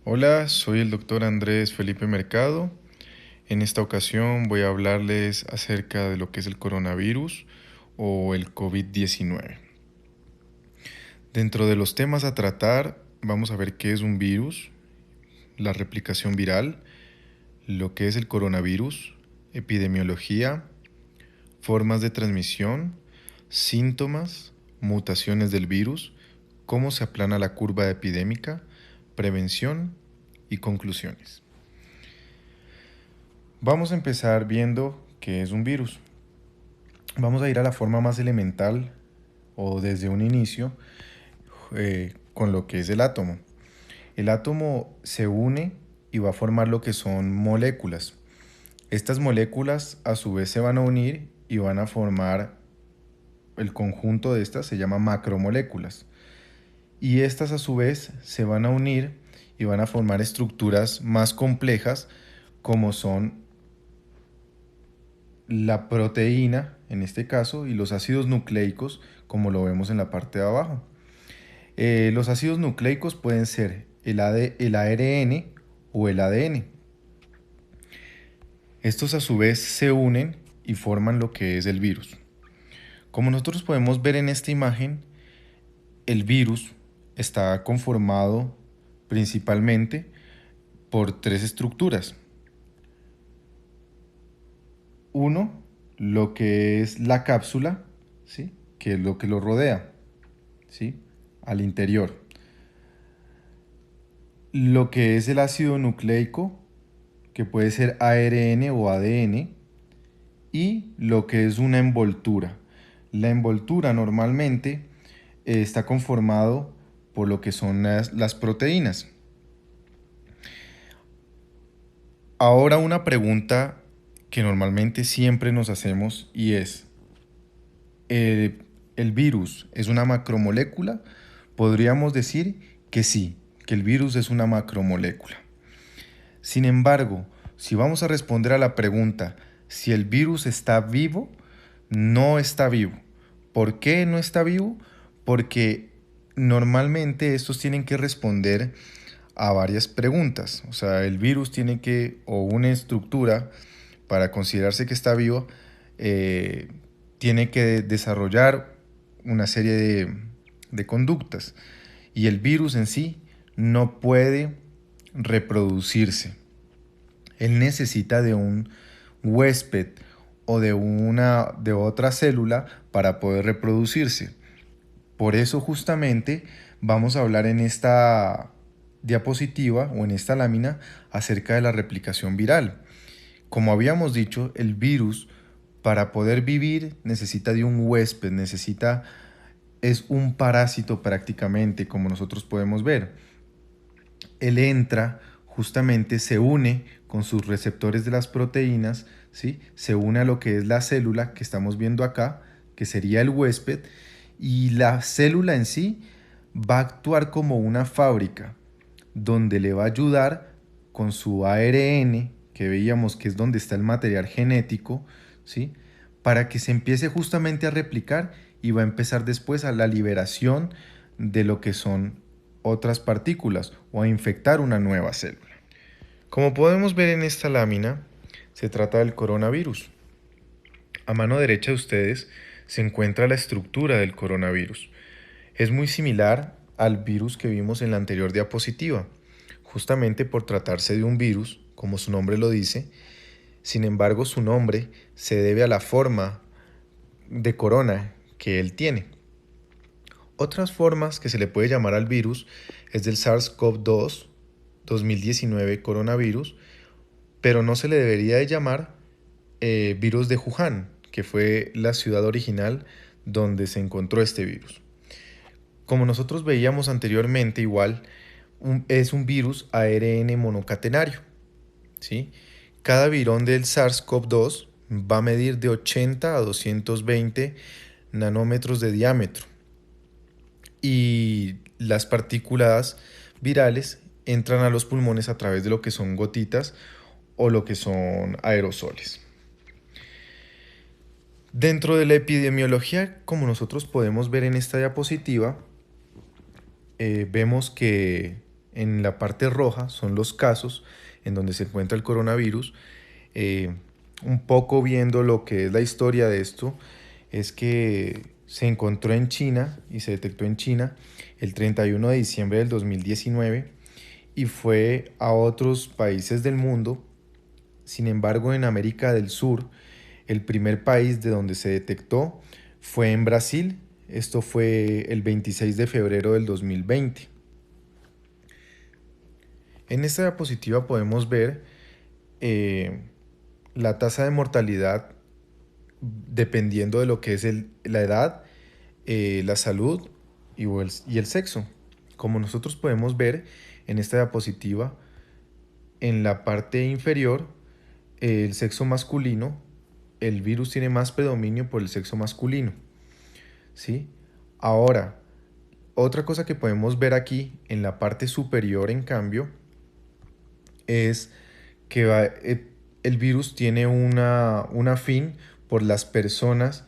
Hola, soy el doctor Andrés Felipe Mercado. En esta ocasión voy a hablarles acerca de lo que es el coronavirus o el COVID-19. Dentro de los temas a tratar, vamos a ver qué es un virus, la replicación viral, lo que es el coronavirus, epidemiología, formas de transmisión, síntomas, mutaciones del virus, cómo se aplana la curva epidémica, prevención y conclusiones. Vamos a empezar viendo qué es un virus. Vamos a ir a la forma más elemental o desde un inicio con lo que es el átomo. El átomo se une y va a formar lo que son moléculas. Estas moléculas a su vez se van a unir y van a formar el conjunto de estas, se llama macromoléculas. Y estas a su vez se van a unir y van a formar estructuras más complejas como son la proteína, en este caso, y los ácidos nucleicos, como lo vemos en la parte de abajo. Los ácidos nucleicos pueden ser el ARN o el ADN. Estos a su vez se unen y forman lo que es el virus. Como nosotros podemos ver en esta imagen, el virus está conformado principalmente por tres estructuras. Uno, lo que es la cápsula, ¿sí? Que es lo que lo rodea, ¿sí? Al interior. Lo que es el ácido nucleico, que puede ser ARN o ADN, y lo que es una envoltura. La envoltura normalmente está conformado por lo que son las proteínas. Ahora una pregunta que normalmente siempre nos hacemos y es, ¿el virus es una macromolécula? Podríamos decir que sí, que el virus es una macromolécula. Sin embargo, si vamos a responder a la pregunta si el virus está vivo, no está vivo. ¿Por qué no está vivo? Porque normalmente estos tienen que responder a varias preguntas. O sea, el virus tiene que, o una estructura, para considerarse que está vivo, eh, tiene que desarrollar una serie de conductas. Y el virus en sí no puede reproducirse. Él necesita de un huésped o de otra célula para poder reproducirse. Por eso justamente vamos a hablar en esta diapositiva o en esta lámina acerca de la replicación viral. Como habíamos dicho, el virus para poder vivir necesita de un huésped, es un parásito prácticamente, como nosotros podemos ver. Él entra, justamente se une con sus receptores de las proteínas, ¿sí? Se une a lo que es la célula que estamos viendo acá, que sería el huésped, y la célula en sí va a actuar como una fábrica, donde le va a ayudar con su ARN, que veíamos que es donde está el material genético, ¿sí? Para que se empiece justamente a replicar y va a empezar después a la liberación de lo que son otras partículas o a infectar una nueva célula. Como podemos ver en esta lámina, se trata del coronavirus. A mano derecha de ustedes se encuentra la estructura del coronavirus. Es muy similar al virus que vimos en la anterior diapositiva, justamente por tratarse de un virus, como su nombre lo dice. Sin embargo, su nombre se debe a la forma de corona que él tiene. Otras formas que se le puede llamar al virus es del SARS-CoV-2 2019 coronavirus, pero no se le debería de llamar virus de Wuhan, que fue la ciudad original donde se encontró este virus. Como nosotros veíamos anteriormente, igual es un virus ARN monocatenario, ¿sí? Cada virón del SARS-CoV-2 va a medir de 80 a 220 nanómetros de diámetro y las partículas virales entran a los pulmones a través de lo que son gotitas o lo que son aerosoles. Dentro de la epidemiología, como nosotros podemos ver en esta diapositiva, vemos que En la parte roja son los casos en donde se encuentra el coronavirus. Eh, un poco viendo lo que es la historia de esto, es que se encontró en China y se detectó en China el 31 de diciembre del 2019 y fue a otros países del mundo. Sin embargo, en América del Sur, el primer país de donde se detectó fue en Brasil. Esto fue el 26 de febrero del 2020. En esta diapositiva podemos ver eh, la tasa de mortalidad dependiendo de lo que es la edad, la salud y el sexo. Como nosotros podemos ver en esta diapositiva, en la parte inferior, el sexo masculino, el virus tiene más predominio por el sexo masculino, ¿sí? Ahora, otra cosa que podemos ver aquí en la parte superior, en cambio, es que el virus tiene una fin por las personas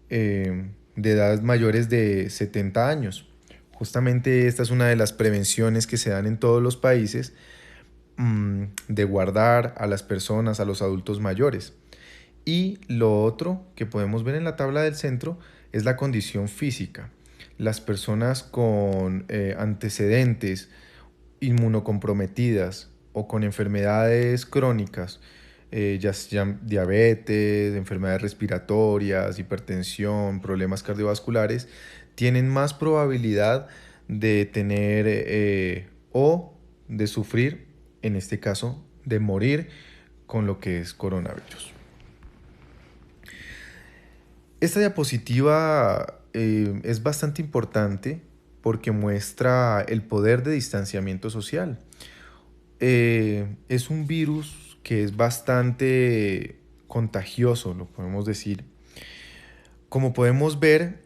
de edades mayores de 70 años. Justamente esta es una de las prevenciones que se dan en todos los países, de guardar a las personas, a los adultos mayores. Y lo otro que podemos ver en la tabla del centro es la condición física. Las personas con antecedentes inmunocomprometidas o con enfermedades crónicas, ya sean diabetes, enfermedades respiratorias, hipertensión, problemas cardiovasculares, tienen más probabilidad de tener o de sufrir, en este caso, de morir con lo que es coronavirus. Esta diapositiva es bastante importante porque muestra el poder de distanciamiento social. Es un virus que es bastante contagioso, lo podemos decir. Como podemos ver,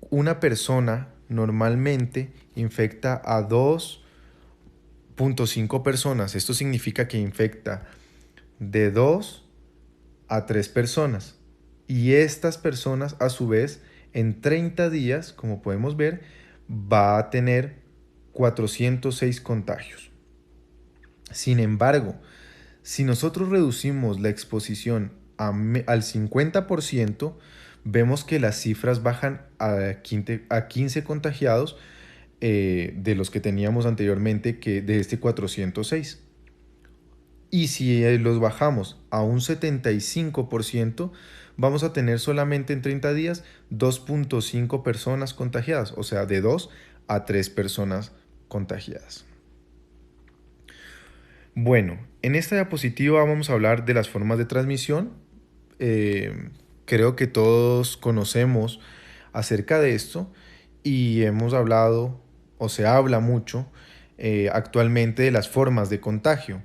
una persona normalmente infecta a 2,5 personas. Esto significa que infecta de 2 a 3 personas. Y estas personas, a su vez, en 30 días, como podemos ver, va a tener 406 contagios. Sin embargo, si nosotros reducimos la exposición al 50%, vemos que las cifras bajan a 15 contagiados de los que teníamos anteriormente, que de este 406. Y si los bajamos a un 75%, vamos a tener solamente en 30 días 2,5 personas contagiadas, o sea, de 2 a 3 personas contagiadas. Bueno, en esta diapositiva vamos a hablar de las formas de transmisión. Creo que todos conocemos acerca de esto y hemos hablado, o se habla mucho actualmente, de las formas de contagio.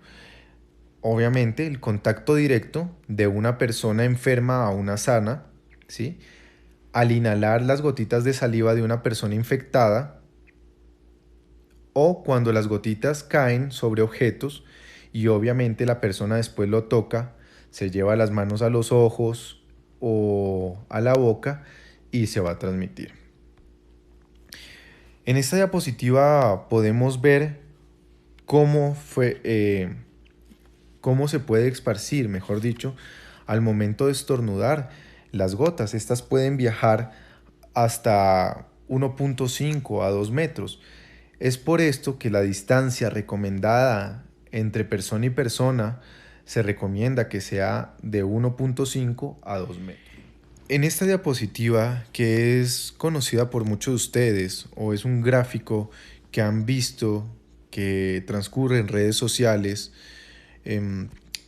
Obviamente, el contacto directo de una persona enferma a una sana, ¿sí? Al inhalar las gotitas de saliva de una persona infectada, o cuando las gotitas caen sobre objetos y obviamente la persona después lo toca, se lleva las manos a los ojos o a la boca y se va a transmitir. En esta diapositiva podemos ver cómo cómo se puede esparcir, mejor dicho, al momento de estornudar las gotas. Estas pueden viajar hasta 1,5 a 2 metros. Es por esto que la distancia recomendada entre persona y persona se recomienda que sea de 1,5 a 2 metros. En esta diapositiva, que es conocida por muchos de ustedes, o es un gráfico que han visto que transcurre en redes sociales,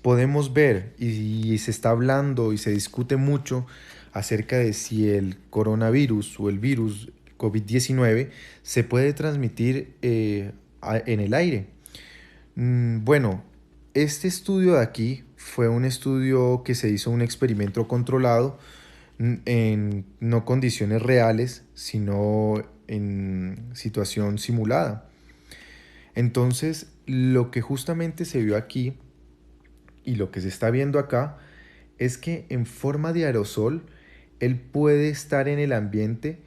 podemos ver y se está hablando y se discute mucho acerca de si el coronavirus o el virus COVID-19 se puede transmitir en el aire. Bueno, este estudio de aquí fue un estudio que se hizo un experimento controlado en no condiciones reales, sino en situación simulada. Entonces, lo que justamente se vio aquí y lo que se está viendo acá es que en forma de aerosol, él puede estar en el ambiente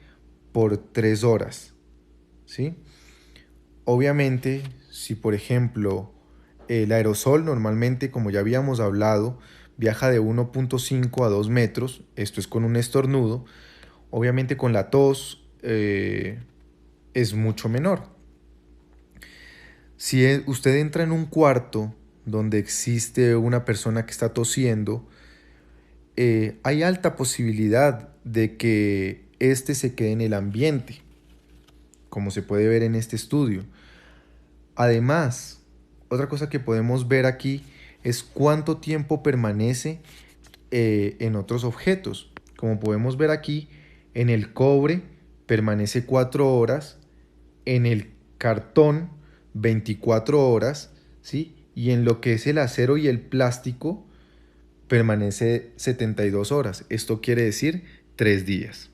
por 3 horas, ¿sí? Obviamente, si por ejemplo el aerosol normalmente, como ya habíamos hablado, viaja de 1.5 a 2 metros, esto es con un estornudo, obviamente con la tos es mucho menor. Si usted entra en un cuarto donde existe una persona que está tosiendo, hay alta posibilidad de que éste se quede en el ambiente, como se puede ver en este estudio. Además, otra cosa que podemos ver aquí es cuánto tiempo permanece en otros objetos. Como podemos ver aquí, en el cobre permanece 4 horas, en el cartón 24 horas, ¿sí? Y en lo que es el acero y el plástico permanece 72 horas. Esto quiere decir 3 días.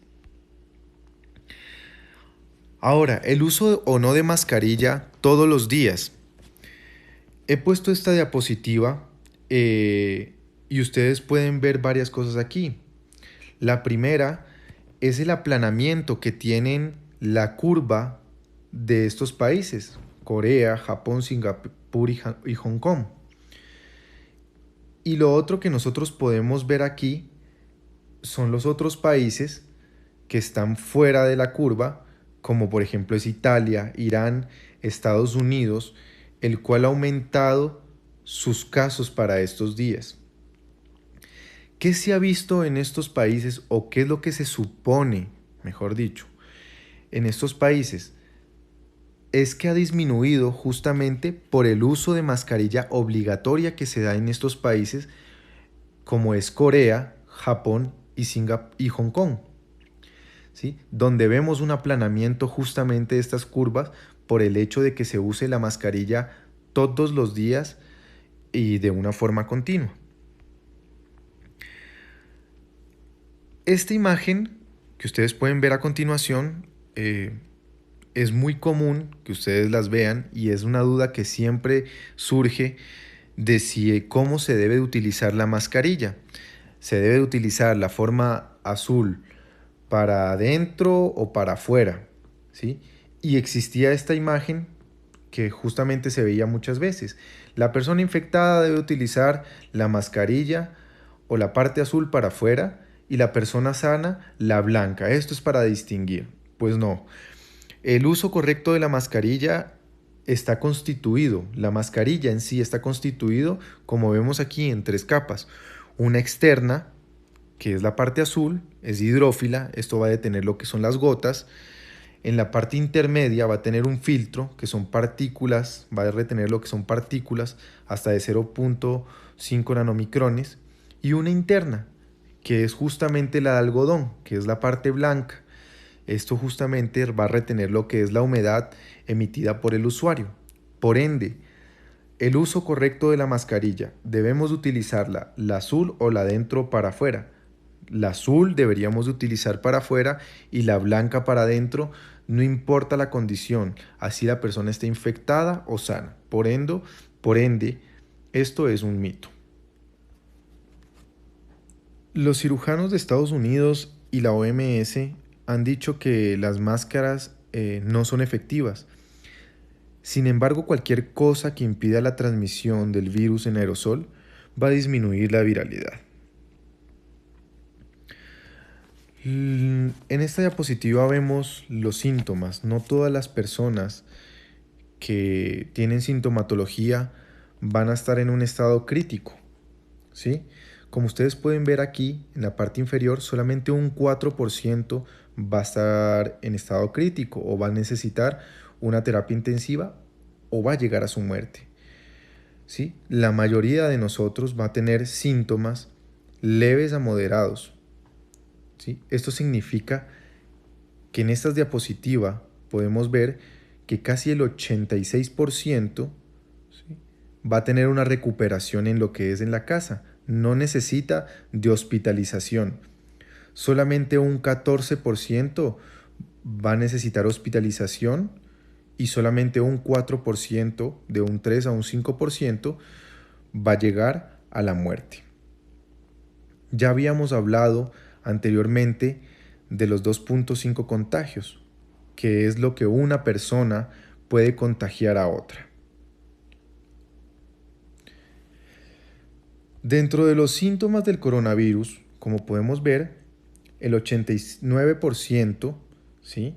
Ahora, el uso o no de mascarilla todos los días. He puesto esta diapositiva y ustedes pueden ver varias cosas aquí. La primera es el aplanamiento que tienen la curva de estos países, Corea, Japón, Singapur y Hong Kong. Y lo otro que nosotros podemos ver aquí son los otros países que están fuera de la curva, como por ejemplo es Italia, Irán, Estados Unidos, el cual ha aumentado sus casos para estos días. ¿Qué se ha visto en estos países o qué es lo que se supone, mejor dicho, en estos países? Es que ha disminuido justamente por el uso de mascarilla obligatoria que se da en estos países, como es Corea, Japón y Hong Kong, ¿sí? Donde vemos un aplanamiento justamente de estas curvas por el hecho de que se use la mascarilla todos los días y de una forma continua. Esta imagen que ustedes pueden ver a continuación es muy común que ustedes las vean y es una duda que siempre surge de si cómo se debe de utilizar la mascarilla. Se debe de utilizar la forma azul para adentro o para afuera, ¿sí? Y existía esta imagen que justamente se veía muchas veces. La persona infectada debe utilizar la mascarilla o la parte azul para afuera y la persona sana la blanca. Esto es para distinguir. Pues no. El uso correcto de la mascarilla está constituido, la mascarilla en sí está constituido, como vemos aquí, en 3 capas. Una externa, que es la parte azul, es hidrófila, esto va a detener lo que son las gotas. En la parte intermedia va a tener un filtro, que son partículas, va a retener lo que son partículas hasta de 0.5 nanomicrones. Y una interna, que es justamente la de algodón, que es la parte blanca. Esto justamente va a retener lo que es la humedad emitida por el usuario. Por ende, el uso correcto de la mascarilla, debemos utilizarla, la azul o la dentro para afuera. La azul deberíamos de utilizar para afuera y la blanca para adentro, no importa la condición, así la persona esté infectada o sana. Por ende, esto es un mito. Los cirujanos de Estados Unidos y la OMS han dicho que las máscaras no son efectivas. Sin embargo, cualquier cosa que impida la transmisión del virus en aerosol va a disminuir la viralidad. En esta diapositiva vemos los síntomas. No todas las personas que tienen sintomatología van a estar en un estado crítico, ¿sí? Como ustedes pueden ver aquí, en la parte inferior, solamente un 4% va a estar en estado crítico o va a necesitar una terapia intensiva o va a llegar a su muerte, ¿sí? La mayoría de nosotros va a tener síntomas leves a moderados, ¿sí? Esto significa que en esta diapositiva podemos ver que casi el 86%, ¿sí?, va a tener una recuperación en lo que es en la casa. No necesita de hospitalización. Solamente un 14% va a necesitar hospitalización y solamente un 4%, de un 3 a un 5%, va a llegar a la muerte. Ya habíamos hablado anteriormente de los 2.5 contagios, que es lo que una persona puede contagiar a otra. Dentro de los síntomas del coronavirus, como podemos ver, el 89%, ¿sí?,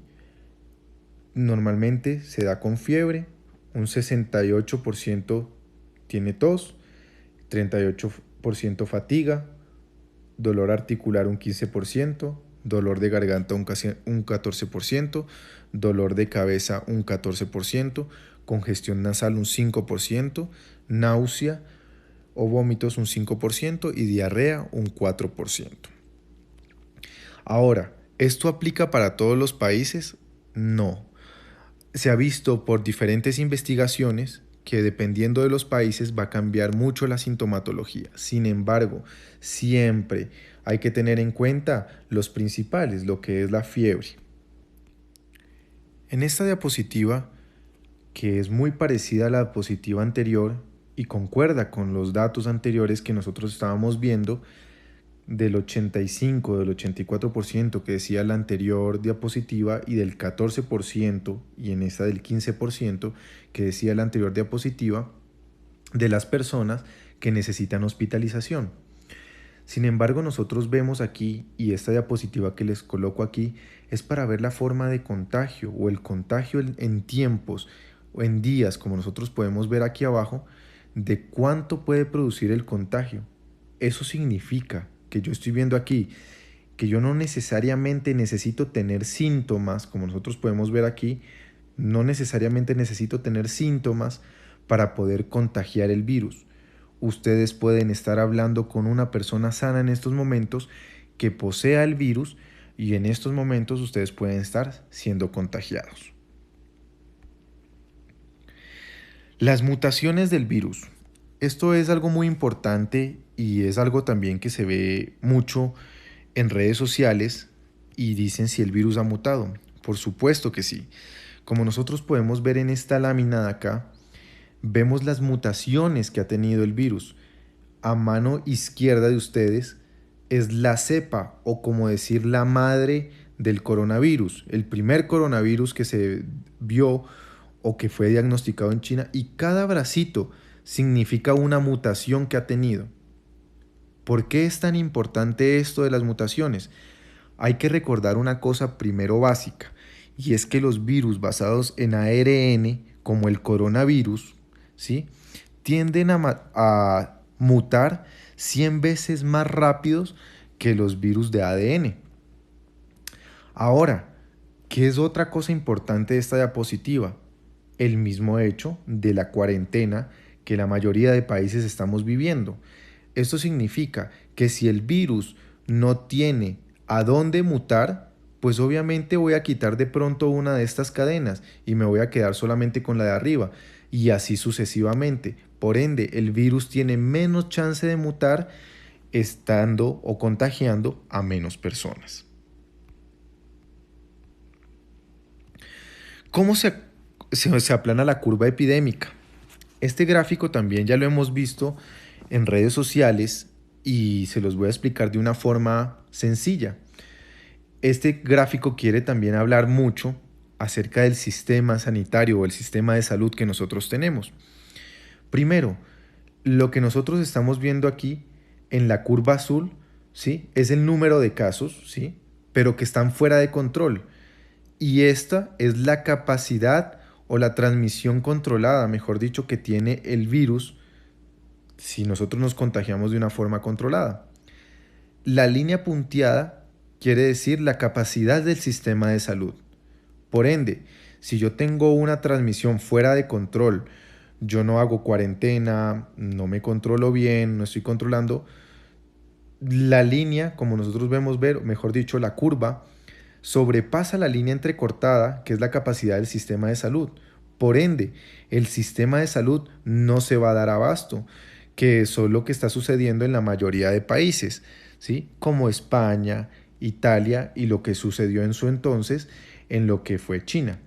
normalmente se da con fiebre, un 68% tiene tos, 38% fatiga, dolor articular un 15%, dolor de garganta un 14%, dolor de cabeza un 14%, congestión nasal un 5%, náusea o vómitos un 5% y diarrea un 4%. Ahora, ¿esto aplica para todos los países? No. Se ha visto por diferentes investigaciones que dependiendo de los países va a cambiar mucho la sintomatología. Sin embargo, siempre hay que tener en cuenta los principales, lo que es la fiebre. En esta diapositiva, que es muy parecida a la diapositiva anterior y concuerda con los datos anteriores que nosotros estábamos viendo, del 85, del 84% que decía la anterior diapositiva y del 14% y en esta del 15% que decía la anterior diapositiva de las personas que necesitan hospitalización. Sin embargo, nosotros vemos aquí, y esta diapositiva que les coloco aquí, es para ver la forma de contagio o el contagio en tiempos o en días, como nosotros podemos ver aquí abajo, de cuánto puede producir el contagio. Eso significa que yo estoy viendo aquí que yo no necesariamente necesito tener síntomas, como nosotros podemos ver aquí, no necesariamente necesito tener síntomas para poder contagiar el virus. Ustedes pueden estar hablando con una persona sana en estos momentos que posea el virus y en estos momentos ustedes pueden estar siendo contagiados. Las mutaciones del virus. Esto es algo muy importante y es algo también que se ve mucho en redes sociales y dicen si el virus ha mutado. Por supuesto que sí. Como nosotros podemos ver en esta lámina de acá, vemos las mutaciones que ha tenido el virus. A mano izquierda de ustedes es la cepa o como decir la madre del coronavirus, el primer coronavirus que se vio o que fue diagnosticado en China y cada bracito significa una mutación que ha tenido. ¿Por qué es tan importante esto de las mutaciones? Hay que recordar una cosa primero básica, y es que los virus basados en ARN, como el coronavirus, ¿sí?, tienden a mutar 100 veces más rápidos que los virus de ADN. Ahora, ¿qué es otra cosa importante de esta diapositiva? El mismo hecho de la cuarentena que la mayoría de países estamos viviendo. Esto significa que si el virus no tiene a dónde mutar, pues obviamente voy a quitar de pronto una de estas cadenas y me voy a quedar solamente con la de arriba y así sucesivamente. Por ende, el virus tiene menos chance de mutar estando o contagiando a menos personas. ¿Cómo se aplana la curva epidémica? Este gráfico también ya lo hemos visto en redes sociales y se los voy a explicar de una forma sencilla. Este gráfico quiere también hablar mucho acerca del sistema sanitario o el sistema de salud que nosotros tenemos. Primero, lo que nosotros estamos viendo aquí en la curva azul, ¿sí?, es el número de casos, ¿sí?, pero que están fuera de control. Y esta es la capacidad o la transmisión controlada, mejor dicho, que tiene el virus si nosotros nos contagiamos de una forma controlada. La línea punteada quiere decir la capacidad del sistema de salud. Por ende, si yo tengo una transmisión fuera de control, yo no hago cuarentena, no me controlo bien, no estoy controlando, la línea, como nosotros vemos ver, mejor dicho, la curva, sobrepasa la línea entrecortada, que es la capacidad del sistema de salud. Por ende, el sistema de salud no se va a dar abasto, que eso es lo que está sucediendo en la mayoría de países, ¿sí?, como España, Italia y lo que sucedió en su entonces en lo que fue China.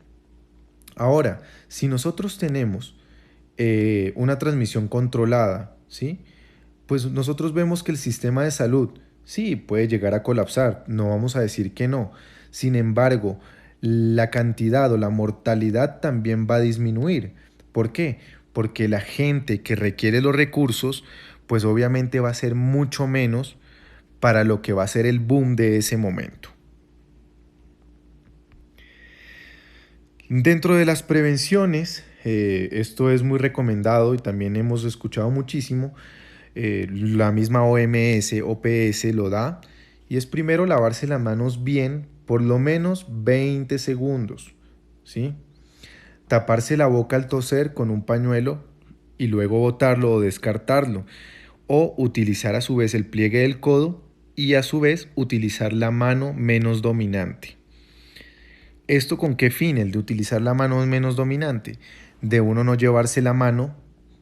Ahora, si nosotros tenemos una transmisión controlada, ¿sí?, pues nosotros vemos que el sistema de salud sí puede llegar a colapsar, no vamos a decir que no. Sin embargo, la cantidad o la mortalidad también va a disminuir. ¿Por qué? Porque la gente que requiere los recursos, pues obviamente va a ser mucho menos para lo que va a ser el boom de ese momento. Dentro de las prevenciones, esto es muy recomendado y también hemos escuchado muchísimo, la misma OMS, OPS lo da, y es primero lavarse las manos bien por lo menos 20 segundos, ¿sí? Taparse la boca al toser con un pañuelo y luego botarlo o descartarlo, o utilizar a su vez el pliegue del codo y a su vez utilizar la mano menos dominante. ¿Esto con qué fin? El de utilizar la mano menos dominante, de uno no llevarse la mano,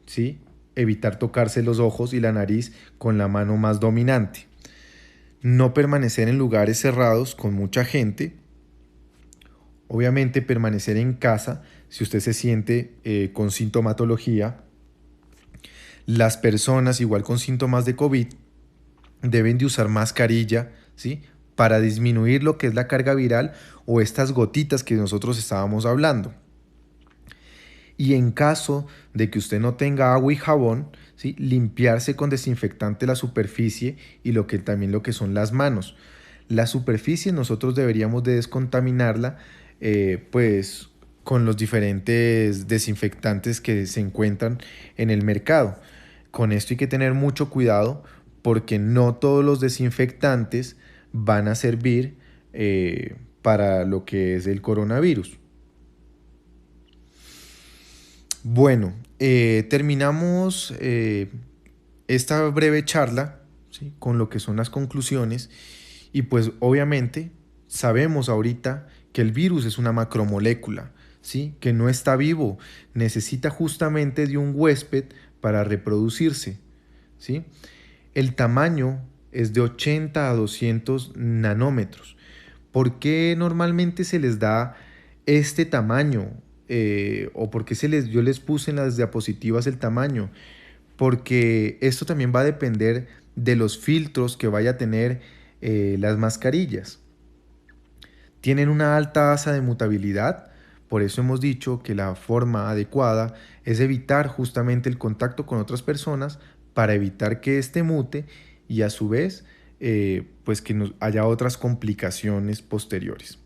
¿sí? Evitar tocarse los ojos y la nariz con la mano más dominante. No permanecer en lugares cerrados con mucha gente. Obviamente permanecer en casa si usted se siente con sintomatología. Las personas igual con síntomas de COVID deben de usar mascarilla, ¿sí? Para disminuir lo que es la carga viral o estas gotitas que nosotros estábamos hablando. Y en caso de que usted no tenga agua y jabón, ¿sí? Limpiarse con desinfectante la superficie y también lo que son las manos. La superficie nosotros deberíamos de descontaminarla pues con los diferentes desinfectantes que se encuentran en el mercado. Con esto hay que tener mucho cuidado porque no todos los desinfectantes van a servir para lo que es el coronavirus. Bueno, terminamos esta breve charla, ¿sí? Con lo que son las conclusiones y pues obviamente sabemos ahorita que el virus es una macromolécula, ¿sí? Que no está vivo, necesita justamente de un huésped para reproducirse, ¿sí? El tamaño es de 80 a 200 nanómetros. ¿Por qué normalmente se les da este tamaño? ¿O por qué yo les puse en las diapositivas el tamaño? Porque esto también va a depender de los filtros que vaya a tener las mascarillas. Tienen una alta tasa de mutabilidad, por eso hemos dicho que la forma adecuada es evitar justamente el contacto con otras personas para evitar que éste mute y a su vez pues que haya otras complicaciones posteriores.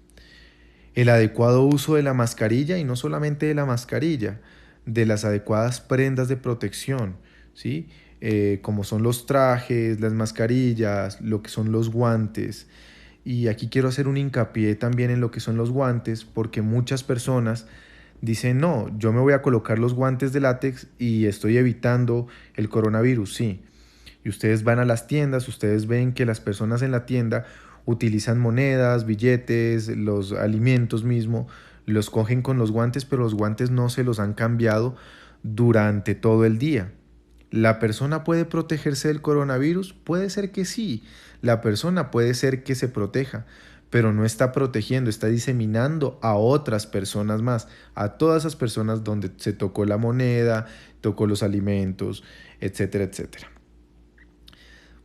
El adecuado uso de la mascarilla y no solamente de la mascarilla, de las adecuadas prendas de protección, ¿sí? Como son los trajes, las mascarillas, lo que son los guantes. Y aquí quiero hacer un hincapié también en lo que son los guantes, porque muchas personas dicen, no, yo me voy a colocar los guantes de látex y estoy evitando el coronavirus, sí. Y ustedes van a las tiendas, ustedes ven que las personas en la tienda utilizan monedas, billetes, los alimentos mismo, los cogen con los guantes, pero los guantes no se los han cambiado durante todo el día. ¿La persona puede protegerse del coronavirus? Puede ser que sí. La persona puede ser que se proteja, pero no está protegiendo, está diseminando a otras personas más, a todas esas personas donde se tocó la moneda, tocó los alimentos, etcétera, etcétera.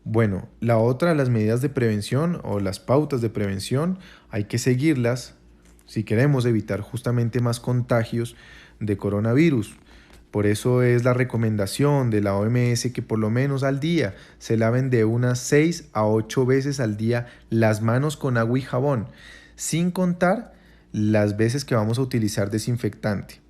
Bueno, la otra, las medidas de prevención o las pautas de prevención, hay que seguirlas si queremos evitar justamente más contagios de coronavirus. Por eso es la recomendación de la OMS que por lo menos al día se laven de unas 6 a 8 veces al día las manos con agua y jabón, sin contar las veces que vamos a utilizar desinfectante.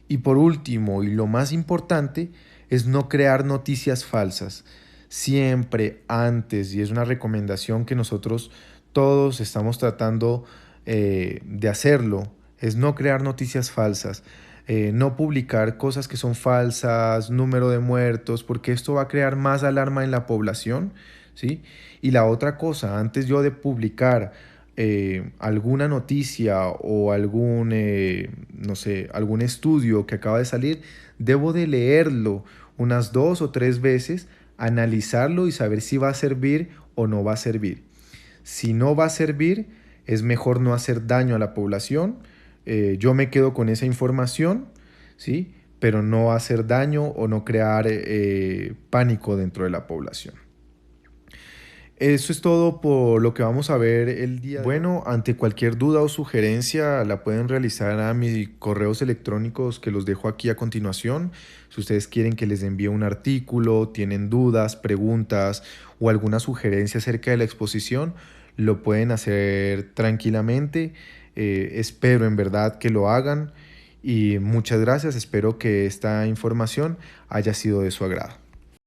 Y por último, y lo más importante, es no crear noticias falsas. Siempre antes, y es una recomendación que nosotros todos estamos tratando de hacerlo, es no crear noticias falsas, no publicar cosas que son falsas, número de muertos, porque esto va a crear más alarma en la población, ¿sí? Y la otra cosa, antes yo de publicar alguna noticia o no sé, algún estudio que acaba de salir, debo de leerlo unas 2 o 3 veces, analizarlo y saber si va a servir o no va a servir. Si no va a servir, es mejor no hacer daño a la población. Yo me quedo con esa información, ¿sí? Pero no hacer daño o no crear pánico dentro de la población. Eso es todo por lo que vamos a ver el día de hoy. Bueno, ante cualquier duda o sugerencia la pueden realizar a mis correos electrónicos que los dejo aquí a continuación. Si ustedes quieren que les envíe un artículo, tienen dudas, preguntas o alguna sugerencia acerca de la exposición, lo pueden hacer tranquilamente. Espero en verdad que lo hagan y muchas gracias. Espero que esta información haya sido de su agrado.